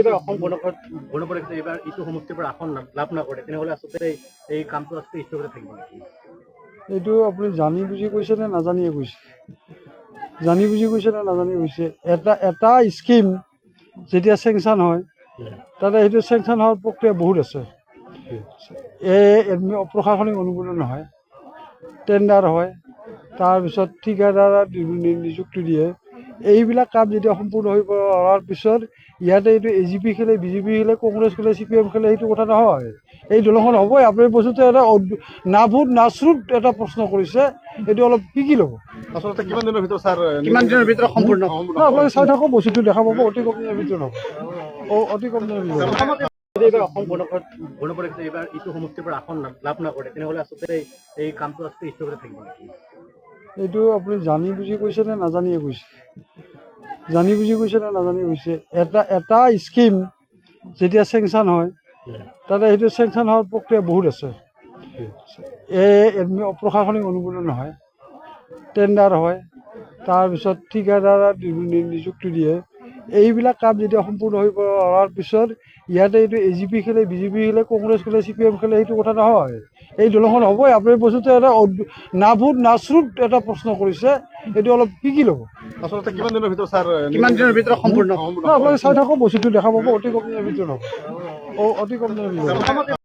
এইবাৰ অসম গণ পৰিষদে এইবাৰ ইটো সমষ্টিৰ পৰা আসন লাভ নকৰে, তেনেহ'লে আচলতে এই কামটো আচলতে স্থগিত থাকিব নেকি? এইটো আপুনি জানি বুজি কৈছে নে নাজানিয়ে কৈছে? জানি বুজি কৈছে নে নাজানি কৈছে? এটা স্কিম যেতিয়া চেংচন হয়, তাতে সেইটো চেংচন হোৱাৰ প্ৰক্ৰিয়া বহুত আছে। প্ৰশাসনিক অনুমোদন হয়, টেণ্ডাৰ হয়, তাৰপিছত ঠিকাদাৰ নিযুক্তি দিয়ে। এইবিলাক কাম যেতিয়া সম্পূৰ্ণ হৈ হোৱাৰ পিছত ইয়াতে এইটো AGP খেলে, BJP খেলে, কংগ্ৰেছ খেলে, CPM খেলে, সেইটো কথা নহয়। এই দলংখন হ'বই। আপুনি বস্তুটো এটা নাভূত নাচৰুত এটা প্ৰশ্ন কৰিছে, এইটো অলপ কি ল'ব। আচলতে কিমান দিনৰ ভিতৰত ছাৰ, কিমান দিনৰ ভিতৰত সম্পূৰ্ণ? আপোনালোকে চাই থাকক, বস্তুটো দেখা পাব, অতি কম দিনৰ ভিতৰত হ'ব। অতি কম দিনৰ ভিতৰত। এইবাৰ অসম গণ পৰিষদে এইবাৰ ইটো সমষ্টিৰ পৰা আসন লাভ নকৰে, তেনেহ'লে আচলতে এই কামটো আচলতে স্থগিত থাকিব নেকি? এইটো আপুনি জানি বুজি কৈছে নে নাজানিয়ে কৈছে? জানি বুজি কৈছে নে নাজানি কৈছে? এটা স্কিম যেতিয়া চেংচন হয়, তাতে সেইটো চেংচন হোৱাৰ প্ৰক্ৰিয়া বহুত আছে। প্ৰশাসনিক অনুমোদন হয়, টেণ্ডাৰ হয়, তাৰপিছত ঠিকাদাৰ নিযুক্তি দিয়ে। এইবিলাক কাম যেতিয়া সম্পূৰ্ণ হৈ হোৱাৰ পিছত ইয়াতে এইটো AGP খেলে, BJP খেলে, কংগ্ৰেছ খেলে, CPM খেলে, সেইটো কথা নহয়। এই দলংখন হ'বই। আপুনি বস্তুটো এটা নাভূত নাচৰুত এটা প্ৰশ্ন কৰিছে, এইটো অলপ কি ল'ব। আচলতে কিমান দিনৰ ভিতৰত ছাৰ, কিমান দিনৰ ভিতৰত সম্পূৰ্ণ? আপোনালোকে চাই থাকক, বস্তুটো দেখা পাব, অতি কম দিনৰ ভিতৰত হ'ব। অতি কম দিনৰ ভিতৰত।